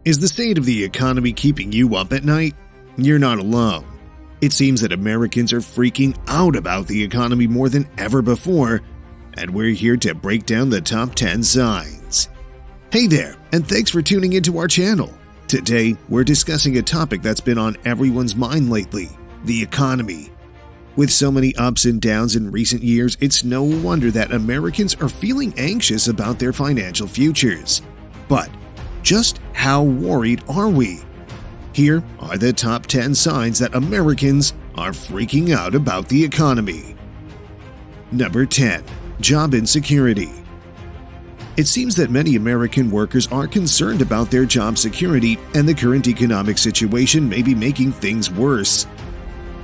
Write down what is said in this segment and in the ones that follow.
Is the state of the economy keeping you up at night? You're not alone. It seems that Americans are freaking out about the economy more than ever before, and we're here to break down the top 10 signs. Hey there, and thanks for tuning into our channel. Today, we're discussing a topic that's been on everyone's mind lately, the economy. With so many ups and downs in recent years, it's no wonder that Americans are feeling anxious about their financial futures. But just how worried are we? Here are the top 10 signs that Americans are freaking out about the economy. Number 10. Job insecurity. It seems that many American workers are concerned about their job security, and the current economic situation may be making things worse.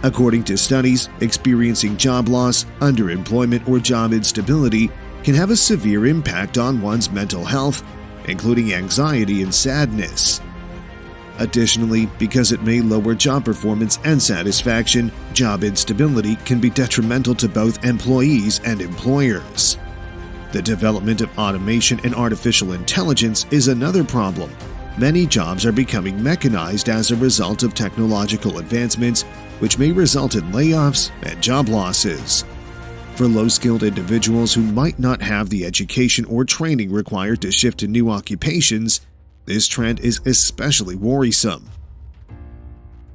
According to studies, experiencing job loss, underemployment, or job instability can have a severe impact on one's mental health, including anxiety and sadness. Additionally, because it may lower job performance and satisfaction, job instability can be detrimental to both employees and employers. The development of automation and artificial intelligence is another problem. Many jobs are becoming mechanized as a result of technological advancements, which may result in layoffs and job losses. For low-skilled individuals who might not have the education or training required to shift to new occupations, this trend is especially worrisome.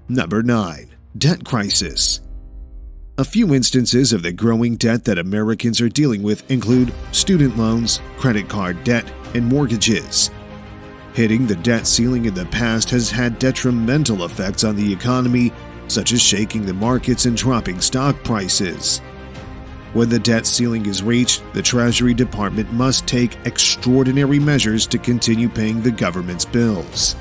Number 9. Debt crisis. A few instances of the growing debt that Americans are dealing with include student loans, credit card debt, and mortgages. Hitting the debt ceiling in the past has had detrimental effects on the economy, such as shaking the markets and dropping stock prices. When the debt ceiling is reached, the Treasury Department must take extraordinary measures to continue paying the government's bills.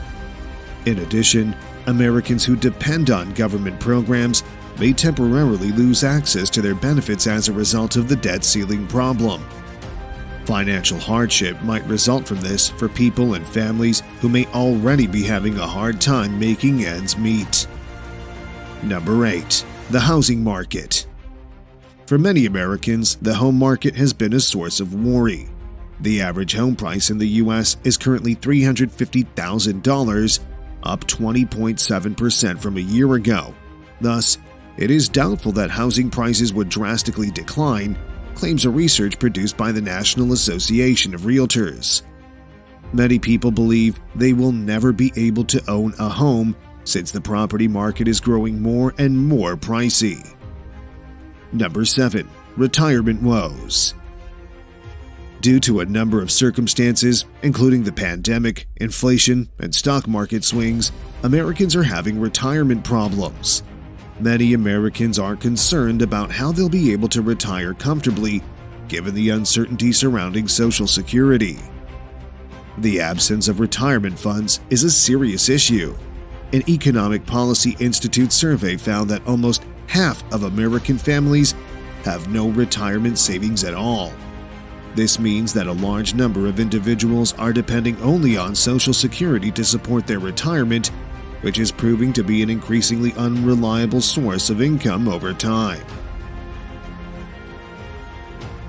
In addition, Americans who depend on government programs may temporarily lose access to their benefits as a result of the debt ceiling problem. Financial hardship might result from this for people and families who may already be having a hard time making ends meet. Number 8. The housing market. For many Americans, the home market has been a source of worry. The average home price in the U.S. is currently $350,000, up 20.7% from a year ago. Thus, it is doubtful that housing prices would drastically decline, claims a research produced by the National Association of Realtors. Many people believe they will never be able to own a home since the property market is growing more and more pricey. Number 7. Retirement woes. Due to a number of circumstances, including the pandemic, inflation, and stock market swings, Americans are having retirement problems. Many Americans are concerned about how they'll be able to retire comfortably, given the uncertainty surrounding Social Security. The absence of retirement funds is a serious issue. An Economic Policy Institute survey found that almost half of American families have no retirement savings at all. This means that a large number of individuals are depending only on Social Security to support their retirement, which is proving to be an increasingly unreliable source of income over time.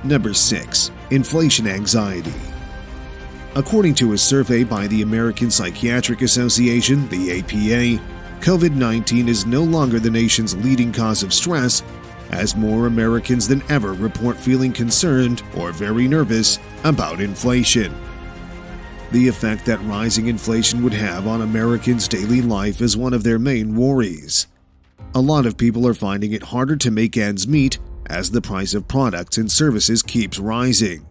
Number 6. Inflation anxiety. According to a survey by the American Psychiatric Association, the APA, COVID-19 is no longer the nation's leading cause of stress, as more Americans than ever report feeling concerned or very nervous about inflation. The effect that rising inflation would have on Americans' daily life is one of their main worries. A lot of people are finding it harder to make ends meet as the price of products and services keeps rising.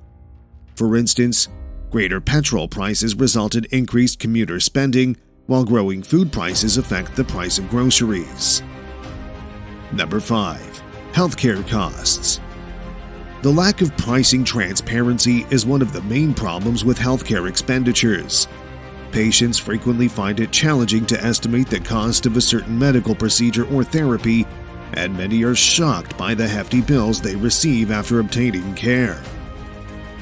For instance, greater petrol prices result in increased commuter spending, while growing food prices affect the price of groceries. Number 5. Healthcare costs. The lack of pricing transparency is one of the main problems with healthcare expenditures. Patients frequently find it challenging to estimate the cost of a certain medical procedure or therapy, and many are shocked by the hefty bills they receive after obtaining care.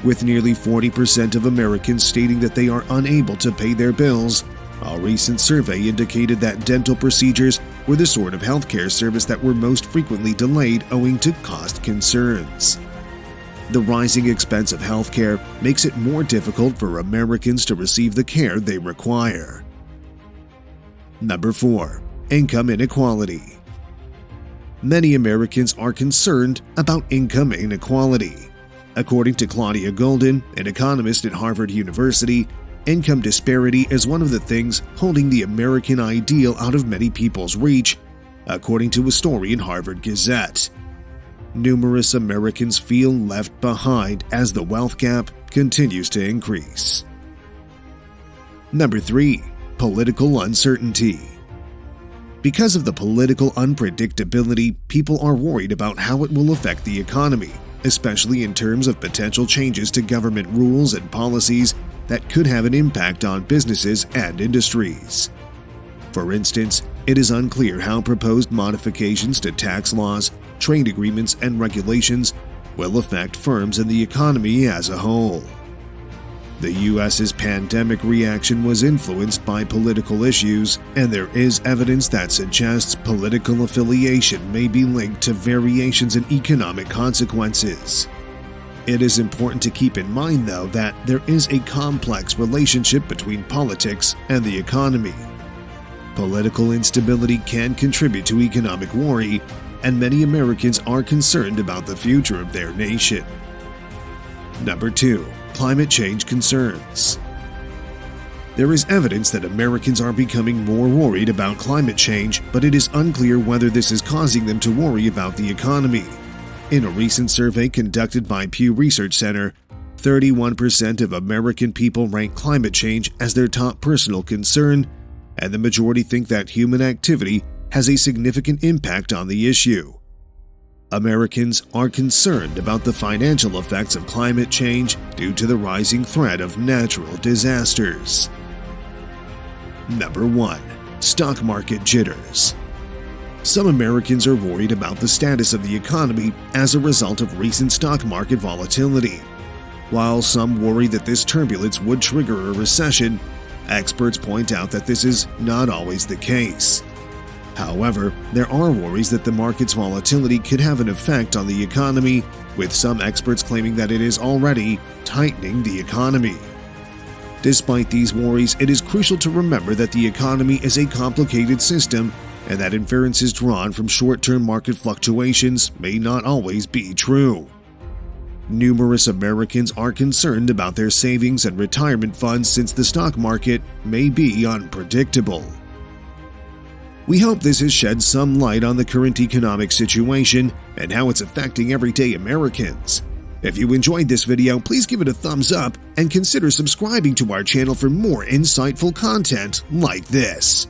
With nearly 40% of Americans stating that they are unable to pay their bills, a recent survey indicated that dental procedures were the sort of healthcare service that were most frequently delayed owing to cost concerns. The rising expense of healthcare makes it more difficult for Americans to receive the care they require. Number 4. Income inequality. Many Americans are concerned about income inequality. According to Claudia Golden, an economist at Harvard University, income disparity is one of the things holding the American ideal out of many people's reach, according to a story in Harvard Gazette. Numerous Americans feel left behind as the wealth gap continues to increase. Number 3. Political uncertainty. Because of the political unpredictability, people are worried about how it will affect the economy, especially in terms of potential changes to government rules and policies that could have an impact on businesses and industries. For instance, it is unclear how proposed modifications to tax laws, trade agreements, and regulations will affect firms and the economy as a whole. The U.S.'s pandemic reaction was influenced by political issues, and there is evidence that suggests political affiliation may be linked to variations in economic consequences. It is important to keep in mind, though, that there is a complex relationship between politics and the economy. Political instability can contribute to economic worry, and many Americans are concerned about the future of their nation. Number 2. Climate change concerns. There is evidence that Americans are becoming more worried about climate change, but it is unclear whether this is causing them to worry about the economy. In a recent survey conducted by Pew Research Center, 31% of American people rank climate change as their top personal concern, and the majority think that human activity has a significant impact on the issue. Americans are concerned about the financial effects of climate change due to the rising threat of natural disasters. Number 1. Stock market jitters. Some Americans are worried about the status of the economy as a result of recent stock market volatility. While some worry that this turbulence would trigger a recession, experts point out that this is not always the case. However, there are worries that the market's volatility could have an effect on the economy, with some experts claiming that it is already tightening the economy. Despite these worries, it is crucial to remember that the economy is a complicated system and that inferences drawn from short-term market fluctuations may not always be true. Numerous Americans are concerned about their savings and retirement funds since the stock market may be unpredictable. We hope this has shed some light on the current economic situation and how it's affecting everyday Americans. If you enjoyed this video, please give it a thumbs up and consider subscribing to our channel for more insightful content like this.